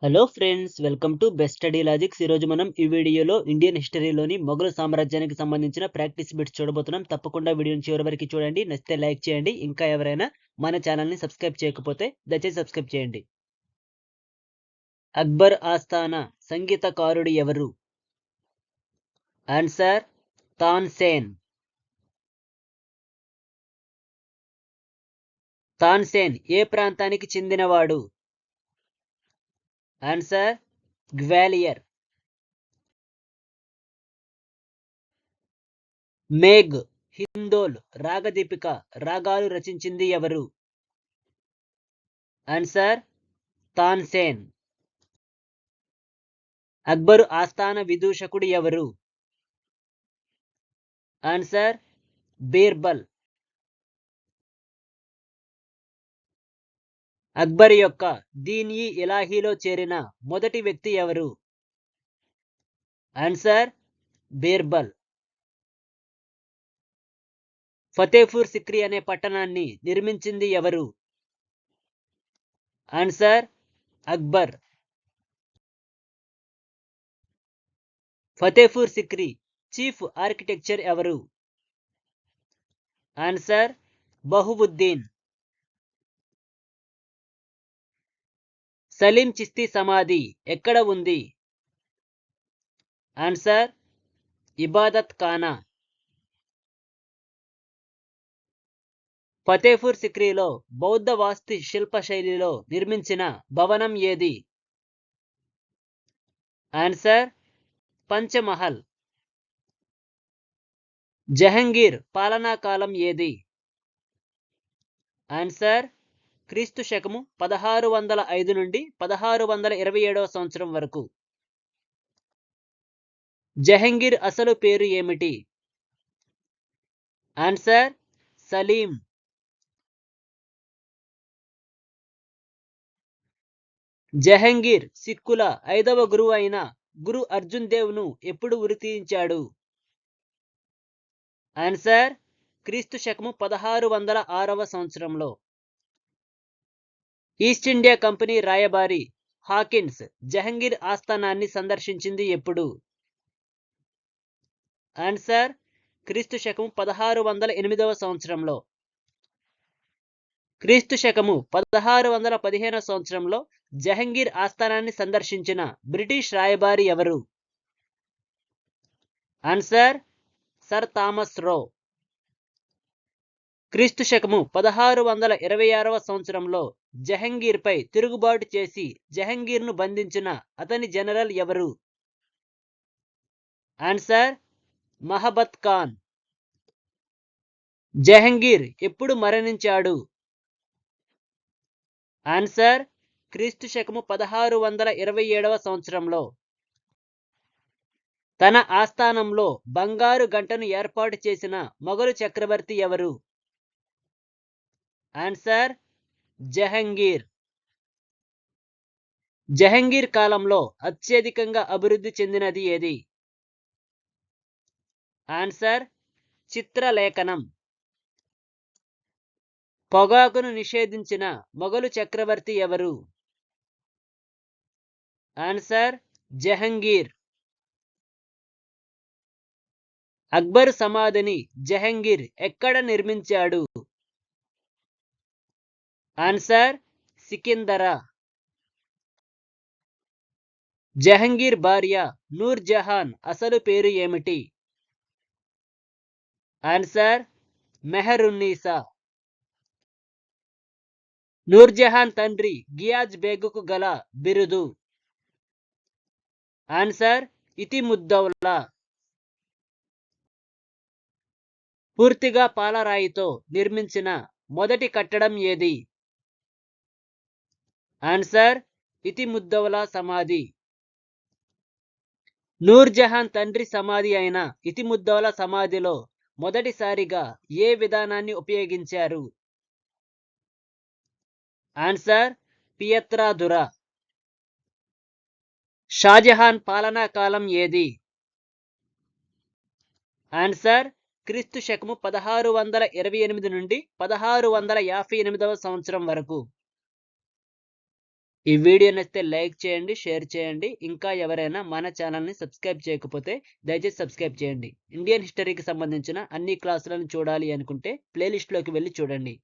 Hello friends, welcome to best study logics. ఈరోజు మనం ఈ వీడియోలో ఇండియన్ హిస్టరీలోని మొఘల్ సామ్రాజ్యానికి సంబంధించిన ప్రాక్టీస్ బిట్స్ చూడబోతున్నాం. తప్పకుండా వీడియోని చివరి వరకు చూడండి. నచ్చితే లైక్ చేయండి. ఇంకా ఎవరైనా మన ఛానల్ని సబ్స్క్రైబ్ చేయకపోతే దయచేసి సబ్స్క్రైబ్ చేయండి. అక్బర్ ఆస్థాన సంగీతకారుడు ఎవరు? ఆన్సర్ తాన్సేన్. తాన్సేన్ ఏ ప్రాంతానికి చెందినవాడు? ఆన్సర్ గ్వాలియర్. మేఘ్, హిందోల్, రాగదీపిక రాగాలు రచించింది ఎవరు? ఆన్సర్ తాన్సేన్. అక్బరు ఆస్థాన విదూషకుడు ఎవరు? ఆన్సర్ బీర్బల్. అక్బర్ యొక్క దీన్-ఇ ఇలాహీలో చేరిన మొదటి వ్యక్తి ఎవరు? ఆన్సర్ బీర్బల్. ఫతేపూర్ సిక్రీ అనే పట్టణాన్ని నిర్మించింది ఎవరు? Answer Akbar. Fatehpur Sikri chief architecture ఎవరు? ఆన్సర్ బహువుద్దీన్. సలీం చిస్తీ సమాధి ఎక్కడ ఉంది? ఆన్సర్ ఇబాదత్ ఖానా. ఫతేపూర్ సిక్రీలో బౌద్ధ వాస్తు శిల్ప శైలిలో నిర్మించిన భవనం ఏది? ఆన్సర్ పంచమహల్. జహంగీర్ పాలనా కాలం ఏది? ఆన్సర్ క్రీస్తు శకము 1605 నుండి 1627 సంవత్సరం వరకు. జహంగీర్ అసలు పేరు ఏమిటి? ఆన్సర్ సలీం. జహంగీర్ సిక్కుల 5వ గురువు అయిన గురు అర్జున్ దేవ్ ను ఎప్పుడు ఉరి తీయించాడు? ఆన్సర్ క్రీస్తు శకము 1606 సంవత్సరంలో. ఈస్ట్ ఇండియా కంపెనీ రాయబారి హాకిన్స్ జహంగీర్ ఆస్థానాన్ని సందర్శించింది ఎప్పుడు? ఆన్సర్ క్రీస్తు శకము 1608 సంవత్సరంలో. క్రీస్తు శకము 1615 సంవత్సరంలో జహంగీర్ ఆస్థానాన్ని సందర్శించిన బ్రిటిష్ రాయబారి ఎవరు? ఆన్సర్ సర్ థామస్ రో. క్రీస్తు శకము 1626 సంవత్సరంలో జహంగీర్ పై తిరుగుబాటు చేసి జహంగీర్ను బంధించిన అతని జనరల్ ఎవరు? ఆన్సర్ మహబత్ ఖాన్. జహంగీర్ ఎప్పుడు మరణించాడు? ఆన్సర్ క్రీస్తు శకము 1627 సంవత్సరంలో. తన ఆస్థానంలో బంగారు గంటను ఏర్పాటు చేసిన మొఘలు చక్రవర్తి ఎవరు? ఆన్సర్ జహంగీర్. జహంగీర్ కాలంలో అత్యధికంగా అభివృద్ధి చెందినది ఏది? ఆన్సర్ చిత్రలేఖనం. పొగాకును నిషేధించిన మొఘలు చక్రవర్తి ఎవరు? ఆన్సర్ జహంగీర్. అక్బరు సమాధిని జహంగీర్ ఎక్కడ నిర్మించాడు? ఆన్సర్ సికిందరా. జహంగీర్ భార్య నూర్ జహాన్ అసలు పేరు ఏమిటి? ఆన్సర్ మెహరున్నీసా. నూర్ జహాన్ తండ్రి గియాజ్ బేగుకు గల బిరుదు? ఆన్సర్ ఇతిముద్దౌలా. పూర్తిగా పాలరాయితో నిర్మించిన మొదటి కట్టడం ఏది? ఆన్సర్ ఇతిముద్దౌలా సమాధి. నూర్ జహాన్ తండ్రి సమాధి అయిన ఇతిముద్దౌలా సమాధిలో మొదటిసారిగా ఏ విధానాన్ని ఉపయోగించారు? ఆన్సర్ పియత్రాదురా. షాజహాన్ పాలనా కాలం ఏది? ఆన్సర్ క్రీస్తు శకము 1628 నుండి 1658 సంవత్సరం వరకు. ఈ వీడియో నచ్చితే లైక్ చేయండి, షేర్ చేయండి. ఇంకా ఎవరైనా మన ఛానల్‌ని సబ్స్క్రైబ్ చేయకపోతే దయచేసి సబ్స్క్రైబ్ చేయండి. ఇండియన్ హిస్టరీకి సంబంధించిన అన్ని క్లాసులను చూడాలి అనుకుంటే ప్లేలిస్ట్‌లోకి వెళ్లి చూడండి.